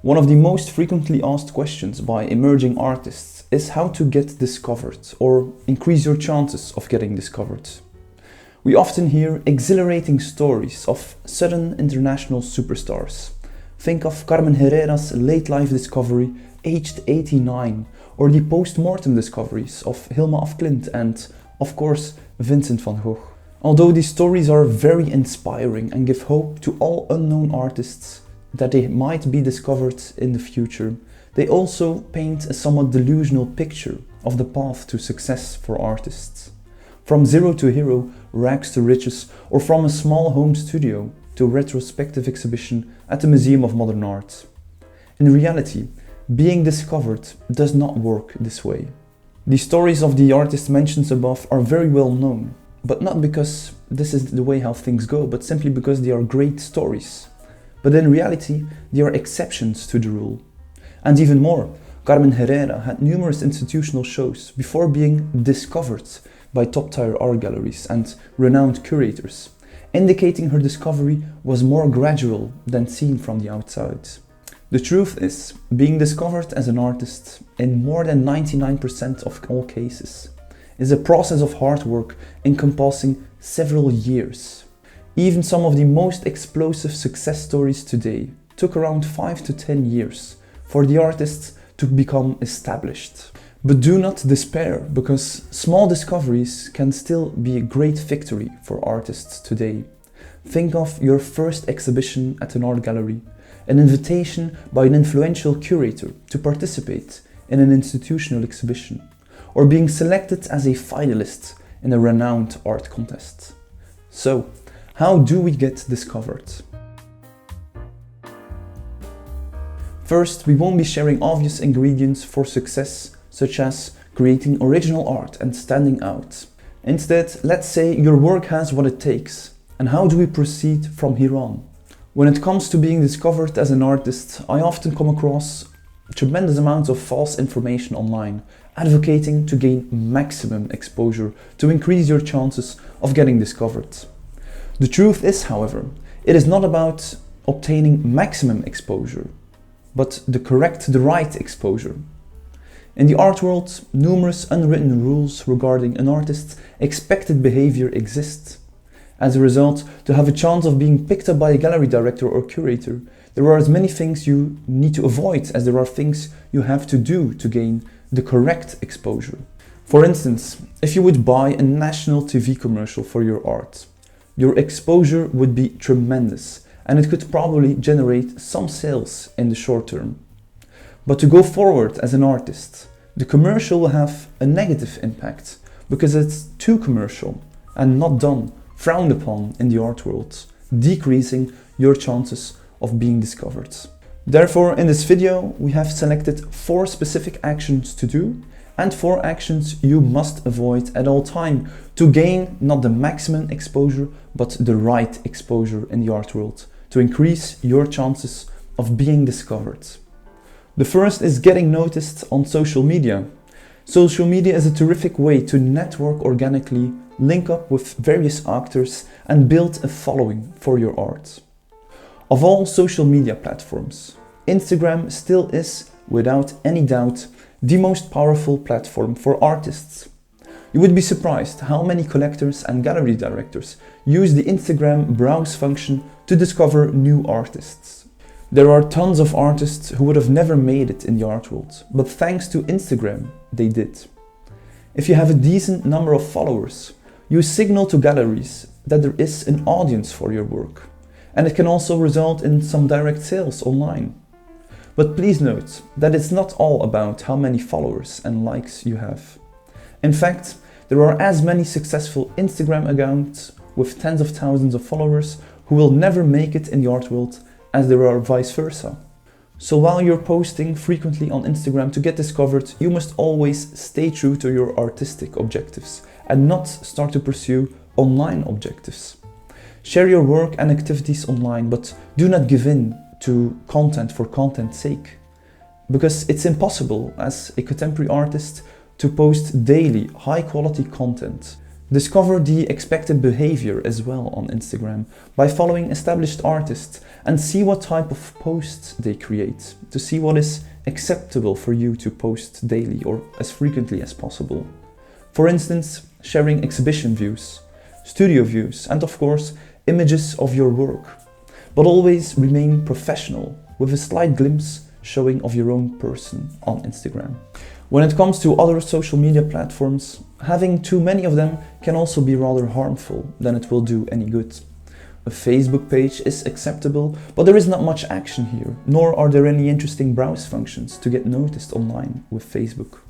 One of the most frequently asked questions by emerging artists is how to get discovered or increase your chances of getting discovered. We often hear exhilarating stories of sudden international superstars. Think of Carmen Herrera's late life discovery aged 89, or the post-mortem discoveries of Hilma af Klint and, of course, Vincent van Gogh. Although these stories are very inspiring and give hope to all unknown artists that they might be discovered in the future, they also paint a somewhat delusional picture of the path to success for artists. From zero to hero, rags to riches, or from a small home studio to a retrospective exhibition at the Museum of Modern Art. In reality, being discovered does not work this way. The stories of the artists mentioned above are very well known, but not because this is the way how things go, but simply because they are great stories. But in reality, they are exceptions to the rule. And even more, Carmen Herrera had numerous institutional shows before being discovered by top-tier art galleries and renowned curators, indicating her discovery was more gradual than seen from the outside. The truth is, being discovered as an artist, in more than 99% of all cases, is a process of hard work encompassing several years. Even some of the most explosive success stories today took around 5 to 10 years for the artists to become established. But do not despair, because small discoveries can still be a great victory for artists today. Think of your first exhibition at an art gallery, an invitation by an influential curator to participate in an institutional exhibition, or being selected as a finalist in a renowned art contest. So, how do we get discovered? First, we won't be sharing obvious ingredients for success, such as creating original art and standing out. Instead, let's say your work has what it takes, and how do we proceed from here on? When it comes to being discovered as an artist, I often come across tremendous amounts of false information online, advocating to gain maximum exposure to increase your chances of getting discovered. The truth is, however, it is not about obtaining maximum exposure, but the right exposure. In the art world, numerous unwritten rules regarding an artist's expected behavior exist. As a result, to have a chance of being picked up by a gallery director or curator, there are as many things you need to avoid as there are things you have to do to gain the correct exposure. For instance, if you would buy a national TV commercial for your art, your exposure would be tremendous, and it could probably generate some sales in the short term. But to go forward as an artist, the commercial will have a negative impact because it's too commercial and not done, frowned upon in the art world, decreasing your chances of being discovered. Therefore, in this video, we have selected 4 specific actions to do and 4 actions you must avoid at all time to gain not the maximum exposure, but the right exposure in the art world to increase your chances of being discovered. The first is getting noticed on social media. Social media is a terrific way to network organically, link up with various actors, and build a following for your art. Of all social media platforms, Instagram still is, without any doubt, the most powerful platform for artists. You would be surprised how many collectors and gallery directors use the Instagram browse function to discover new artists. There are tons of artists who would have never made it in the art world, but thanks to Instagram, they did. If you have a decent number of followers, you signal to galleries that there is an audience for your work, and it can also result in some direct sales online. But please note that it's not all about how many followers and likes you have. In fact, there are as many successful Instagram accounts with tens of thousands of followers who will never make it in the art world as there are vice versa. So while you're posting frequently on Instagram to get discovered, you must always stay true to your artistic objectives and not start to pursue online objectives. Share your work and activities online, but do not give in to content for content's sake, because it's impossible as a contemporary artist to post daily high quality content Discover the expected behavior as well on Instagram by following established artists and see what type of posts they create, to see what is acceptable for you to post daily or as frequently as possible. For instance, sharing exhibition views, studio views, and of course, images of your work. But always remain professional, with a slight glimpse showing of your own person on Instagram. When it comes to other social media platforms, having too many of them can also be rather harmful than it will do any good. A Facebook page is acceptable, but there is not much action here, nor are there any interesting browse functions to get noticed online with Facebook.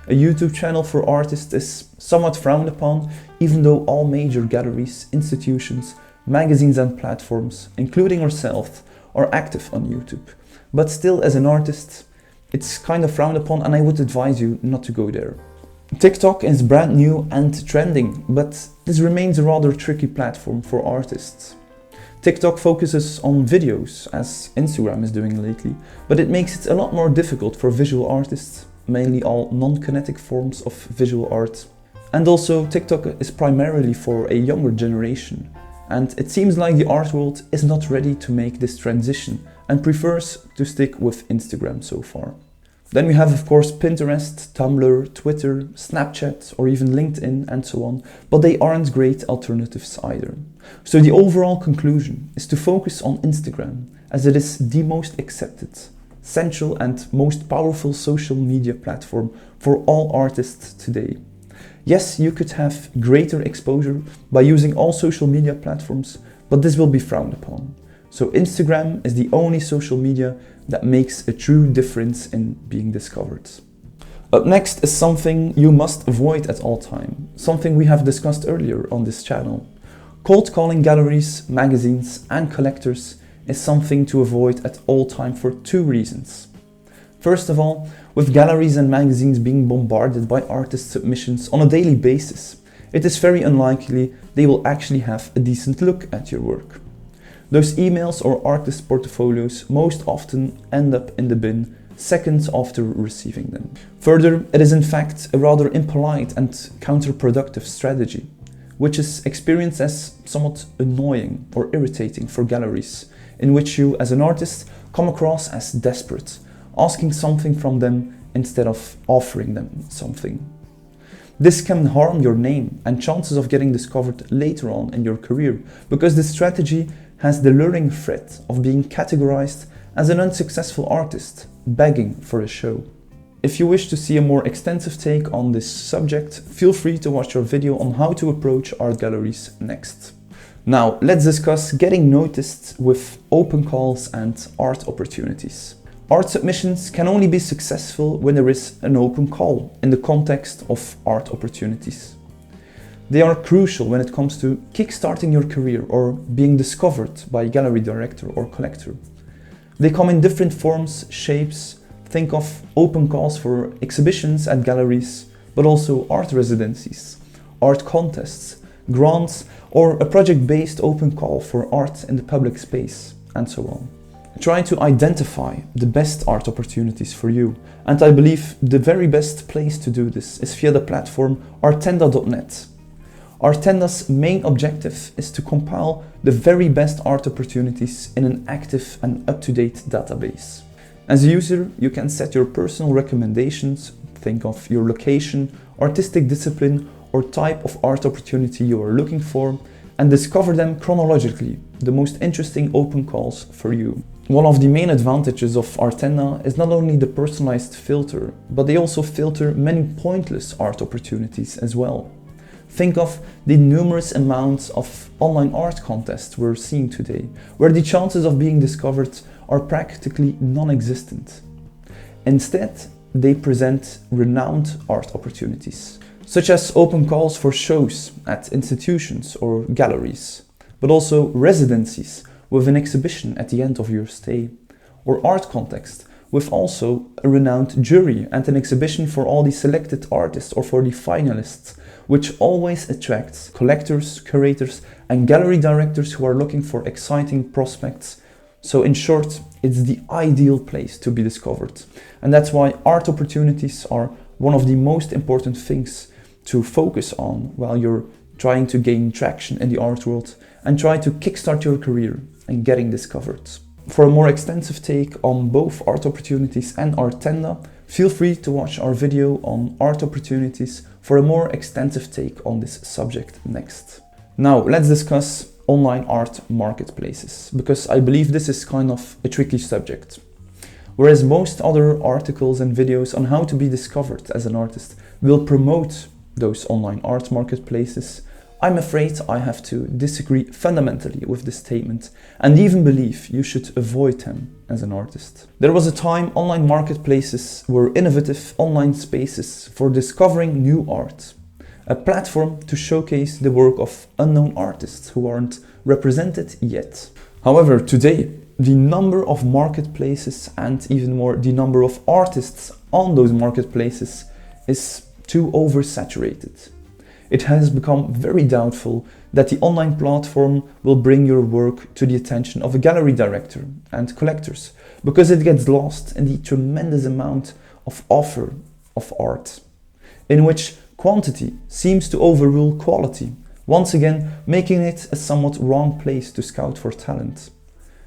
A YouTube channel for artists is somewhat frowned upon, even though all major galleries, institutions, magazines and platforms, including ourselves, are active on YouTube. But still, as an artist, it's kind of frowned upon, and I would advise you not to go there. TikTok is brand new and trending, but this remains a rather tricky platform for artists. TikTok focuses on videos, as Instagram is doing lately, but it makes it a lot more difficult for visual artists, mainly all non-kinetic forms of visual art. And also, TikTok is primarily for a younger generation, and it seems like the art world is not ready to make this transition and prefers to stick with Instagram so far. Then we have, of course, Pinterest, Tumblr, Twitter, Snapchat, or even LinkedIn and so on, but they aren't great alternatives either. So the overall conclusion is to focus on Instagram, as it is the most accepted, central and most powerful social media platform for all artists today. Yes, you could have greater exposure by using all social media platforms, but this will be frowned upon. So Instagram is the only social media that makes a true difference in being discovered. Up next is something you must avoid at all time, something we have discussed earlier on this channel. Cold calling galleries, magazines and collectors is something to avoid at all time for two reasons. First of all, with galleries and magazines being bombarded by artist submissions on a daily basis, it is very unlikely they will actually have a decent look at your work. Those emails or artist portfolios most often end up in the bin seconds after receiving them. Further, it is in fact a rather impolite and counterproductive strategy, which is experienced as somewhat annoying or irritating for galleries, in which you as an artist come across as desperate, asking something from them instead of offering them something. This can harm your name and chances of getting discovered later on in your career, because this strategy has the luring threat of being categorized as an unsuccessful artist begging for a show. If you wish to see a more extensive take on this subject, feel free to watch our video on how to approach art galleries next. Now, let's discuss getting noticed with open calls and art opportunities. Art submissions can only be successful when there is an open call in the context of art opportunities. They are crucial when it comes to kickstarting your career or being discovered by a gallery director or collector. They come in different forms, shapes. Think of open calls for exhibitions at galleries, but also art residencies, art contests, grants, or a project-based open call for art in the public space, and so on. Try to identify the best art opportunities for you, and I believe the very best place to do this is via the platform artenda.net. Artenda's main objective is to compile the very best art opportunities in an active and up-to-date database. As a user, you can set your personal recommendations, think of your location, artistic discipline, or type of art opportunity you are looking for, and discover them chronologically, the most interesting open calls for you. One of the main advantages of Artenda is not only the personalized filter, but they also filter many pointless art opportunities as well. Think of the numerous amounts of online art contests we're seeing today, where the chances of being discovered are practically non-existent. Instead, they present renowned art opportunities, such as open calls for shows at institutions or galleries, but also residencies with an exhibition at the end of your stay, or art contests with also a renowned jury and an exhibition for all the selected artists or for the finalists, which always attracts collectors, curators, and gallery directors who are looking for exciting prospects. So in short, it's the ideal place to be discovered. And that's why art opportunities are one of the most important things to focus on while you're trying to gain traction in the art world and try to kickstart your career and getting discovered. For a more extensive take on both Art Opportunities and Artenda, feel free to watch our video on Art Opportunities for a more extensive take on this subject next. Now let's discuss online art marketplaces, because I believe this is kind of a tricky subject. Whereas most other articles and videos on how to be discovered as an artist will promote those online art marketplaces, I'm afraid I have to disagree fundamentally with this statement and even believe you should avoid them as an artist. There was a time online marketplaces were innovative online spaces for discovering new art, a platform to showcase the work of unknown artists who aren't represented yet. However, today, the number of marketplaces and even more the number of artists on those marketplaces is too oversaturated. It has become very doubtful that the online platform will bring your work to the attention of a gallery director and collectors, because it gets lost in the tremendous amount of offer of art, in which quantity seems to overrule quality, once again making it a somewhat wrong place to scout for talent.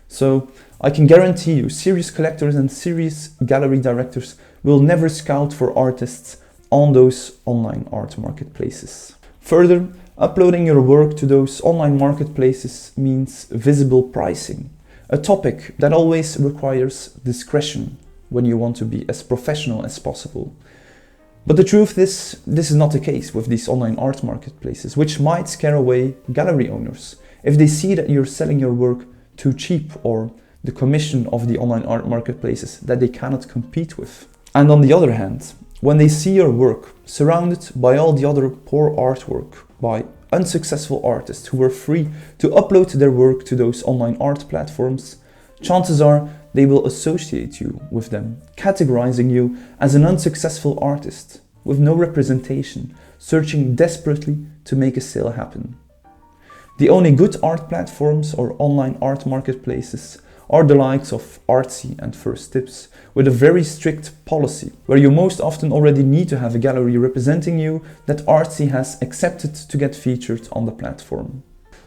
So I can guarantee you, serious collectors and serious gallery directors will never scout for artists on those online art marketplaces. Further, uploading your work to those online marketplaces means visible pricing, a topic that always requires discretion when you want to be as professional as possible. But the truth is, this is not the case with these online art marketplaces, which might scare away gallery owners if they see that you're selling your work too cheap, or the commission of the online art marketplaces that they cannot compete with. And on the other hand, when they see your work surrounded by all the other poor artwork by unsuccessful artists who were free to upload their work to those online art platforms, chances are they will associate you with them, categorizing you as an unsuccessful artist with no representation, searching desperately to make a sale happen. The only good art platforms or online art marketplaces are the likes of Artsy and First Tips, with a very strict policy where you most often already need to have a gallery representing you that Artsy has accepted to get featured on the platform.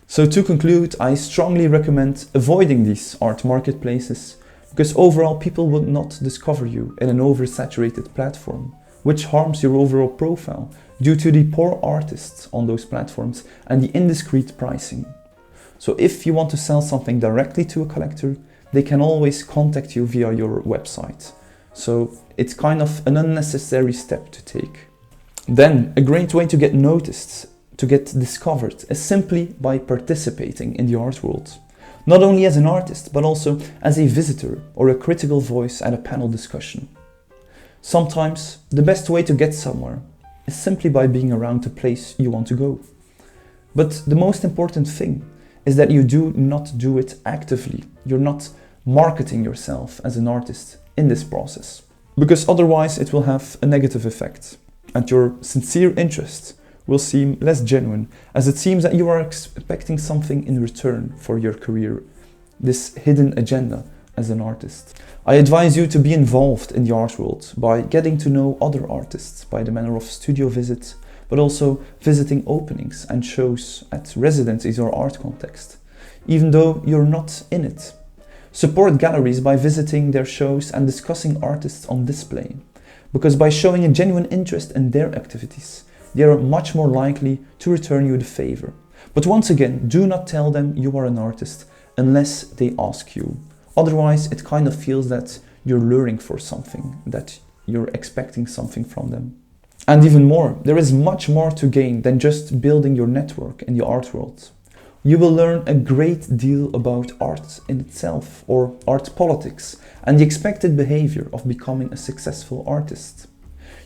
So to conclude, I strongly recommend avoiding these art marketplaces, because overall people will not discover you in an oversaturated platform, which harms your overall profile due to the poor artists on those platforms and the indiscreet pricing. So if you want to sell something directly to a collector, they can always contact you via your website. So it's kind of an unnecessary step to take. Then a great way to get noticed, to get discovered, is simply by participating in the art world. Not only as an artist, but also as a visitor or a critical voice at a panel discussion. Sometimes the best way to get somewhere is simply by being around the place you want to go. But the most important thing is that you do not do it actively. You're not marketing yourself as an artist in this process, because otherwise it will have a negative effect and your sincere interest will seem less genuine, as it seems that you are expecting something in return for your career, this hidden agenda as an artist. I advise you to be involved in the art world by getting to know other artists by the manner of studio visits, but also visiting openings and shows at residencies or art context, even though you're not in it. Support galleries by visiting their shows and discussing artists on display, because by showing a genuine interest in their activities, they are much more likely to return you the favor. But once again, do not tell them you are an artist unless they ask you. Otherwise, it kind of feels that you're luring for something, that you're expecting something from them. And even more, there is much more to gain than just building your network in the art world. You will learn a great deal about art in itself, or art politics, and the expected behavior of becoming a successful artist.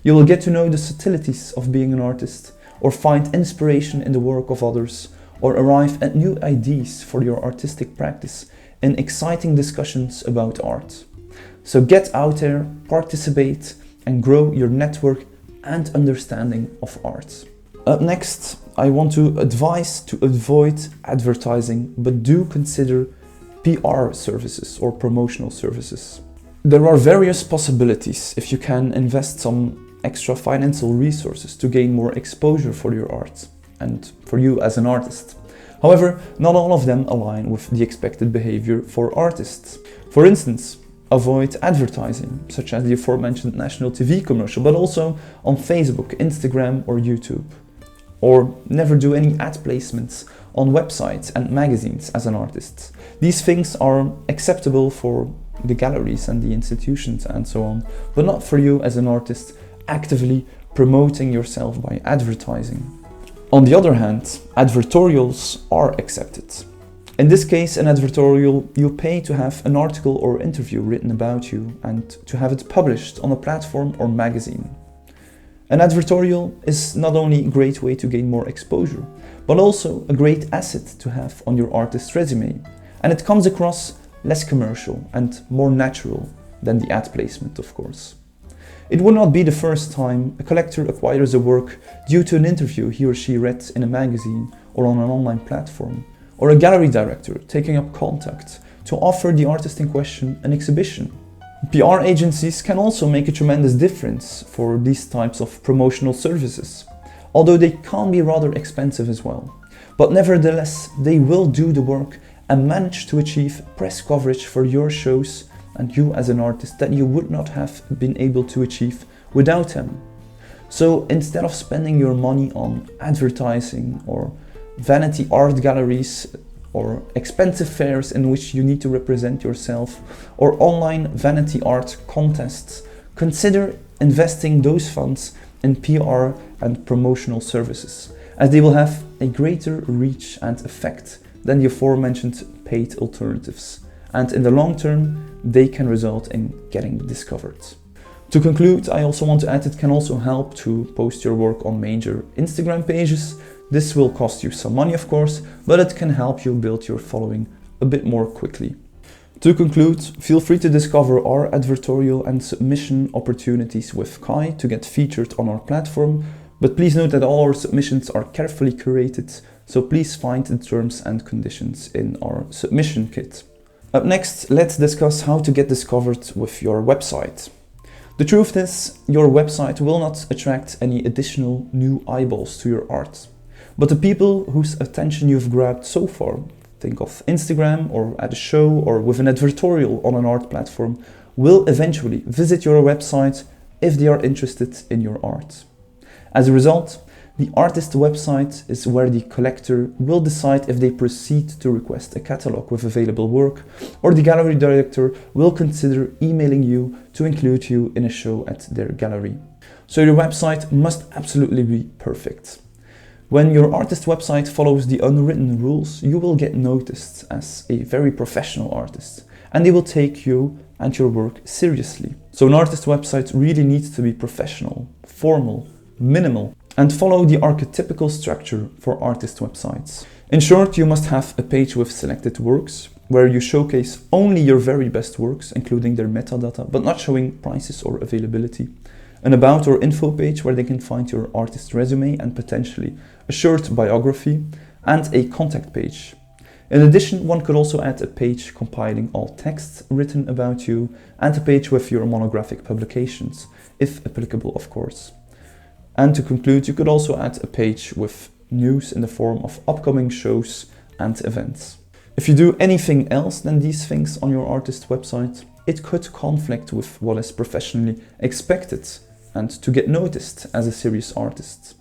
You will get to know the subtleties of being an artist, or find inspiration in the work of others, or arrive at new ideas for your artistic practice in exciting discussions about art. So get out there, participate, and grow your network and understanding of art. Up next, I want to advise to avoid advertising, but do consider PR services or promotional services. There are various possibilities if you can invest some extra financial resources to gain more exposure for your art and for you as an artist. However, not all of them align with the expected behavior for artists. For instance, avoid advertising, such as the aforementioned national TV commercial, but also on Facebook, Instagram or YouTube. Or never do any ad placements on websites and magazines as an artist. These things are acceptable for the galleries and the institutions and so on, but not for you as an artist actively promoting yourself by advertising. On the other hand, advertorials are accepted. In this case, an advertorial, you pay to have an article or interview written about you and to have it published on a platform or magazine. An advertorial is not only a great way to gain more exposure, but also a great asset to have on your artist's resume, and it comes across less commercial and more natural than the ad placement, of course. It would not be the first time a collector acquires a work due to an interview he or she read in a magazine or on an online platform, or a gallery director taking up contact to offer the artist in question an exhibition. PR agencies can also make a tremendous difference for these types of promotional services, although they can be rather expensive as well. But nevertheless, they will do the work and manage to achieve press coverage for your shows and you as an artist that you would not have been able to achieve without them. So instead of spending your money on advertising or vanity art galleries or expensive fairs in which you need to represent yourself or online vanity art contests, consider investing those funds in PR and promotional services, as they will have a greater reach and effect than the aforementioned paid alternatives, and in the long term they can result in getting discovered. To conclude, I also want to add it can also help to post your work on major Instagram pages. This will cost you some money, of course, but it can help you build your following a bit more quickly. To conclude, feel free to discover our advertorial and submission opportunities with CAI to get featured on our platform, but please note that all our submissions are carefully curated, so please find the terms and conditions in our submission kit. Up next, let's discuss how to get discovered with your website. The truth is, your website will not attract any additional new eyeballs to your art, but the people whose attention you've grabbed so far, think of Instagram or at a show or with an advertorial on an art platform, will eventually visit your website if they are interested in your art. As a result, the artist website is where the collector will decide if they proceed to request a catalog with available work, or the gallery director will consider emailing you to include you in a show at their gallery. So your website must absolutely be perfect. When your artist website follows the unwritten rules, you will get noticed as a very professional artist, and they will take you and your work seriously. So an artist website really needs to be professional, formal, minimal, and follow the archetypical structure for artist websites. In short, you must have a page with selected works, where you showcase only your very best works, including their metadata, but not showing prices or availability. An about or info page where they can find your artist resume and potentially a short biography, and a contact page. In addition, one could also add a page compiling all texts written about you and a page with your monographic publications, if applicable, of course. And to conclude, you could also add a page with news in the form of upcoming shows and events. If you do anything else than these things on your artist website, it could conflict with what is professionally expected and to get noticed as a serious artist.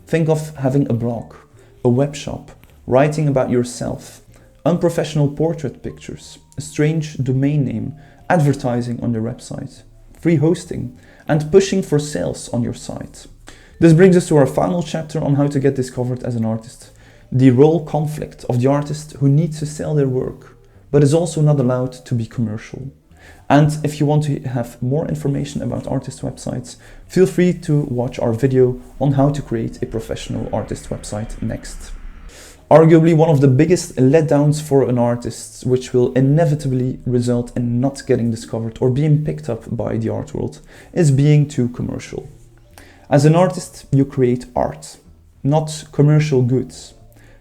Think of having a blog, a web shop, writing about yourself, unprofessional portrait pictures, a strange domain name, advertising on your website, free hosting, and pushing for sales on your site. This brings us to our final chapter on how to get discovered as an artist. The role conflict of the artist who needs to sell their work, but is also not allowed to be commercial. And if you want to have more information about artist websites, feel free to watch our video on how to create a professional artist website next. Arguably one of the biggest letdowns for an artist, which will inevitably result in not getting discovered or being picked up by the art world, is being too commercial. As an artist, you create art, not commercial goods.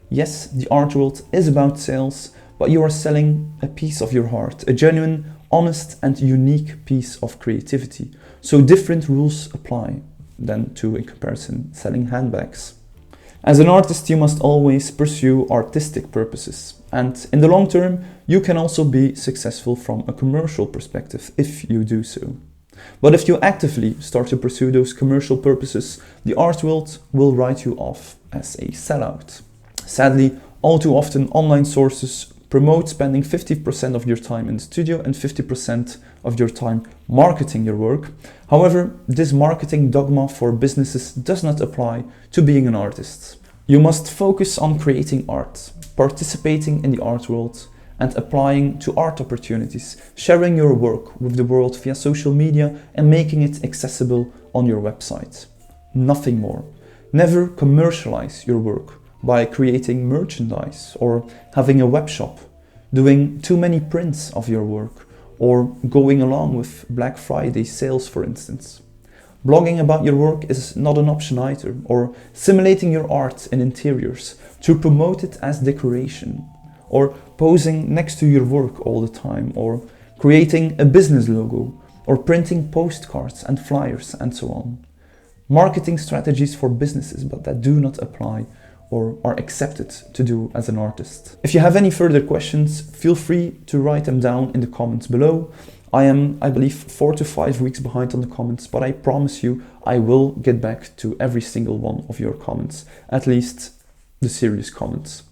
Yes, the art world is about sales, but you are selling a piece of your heart, a genuine, honest and unique piece of creativity. So different rules apply. than to, in comparison, selling handbags. As an artist, you must always pursue artistic purposes, and in the long term, you can also be successful from a commercial perspective if you do so. But if you actively start to pursue those commercial purposes, the art world will write you off as a sellout. Sadly, all too often online sources promote spending 50% of your time in the studio and 50% of your time marketing your work. However, this marketing dogma for businesses does not apply to being an artist. You must focus on creating art, participating in the art world, and applying to art opportunities, sharing your work with the world via social media and making it accessible on your website. Nothing more. Never commercialize your work by creating merchandise or having a web shop, doing too many prints of your work, or going along with Black Friday sales, for instance. Blogging about your work is not an option either, or simulating your art in interiors to promote it as decoration, or posing next to your work all the time, or creating a business logo, or printing postcards and flyers and so on. Marketing strategies for businesses, but that do not apply or are accepted to do as an artist. If you have any further questions, feel free to write them down in the comments below. I am, I believe, 4 to 5 weeks behind on the comments, but I promise you I will get back to every single one of your comments, at least the serious comments.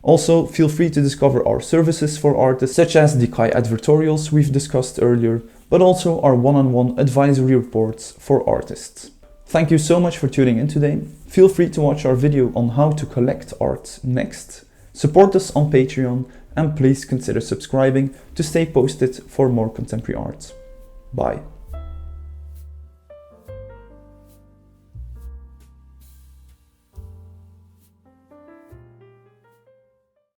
Also, feel free to discover our services for artists, such as the CAI advertorials we've discussed earlier, but also our one-on-one advisory reports for artists. Thank you so much for tuning in today. Feel free to watch our video on how to collect art next. Support us on Patreon, and please consider subscribing to stay posted for more contemporary art. Bye.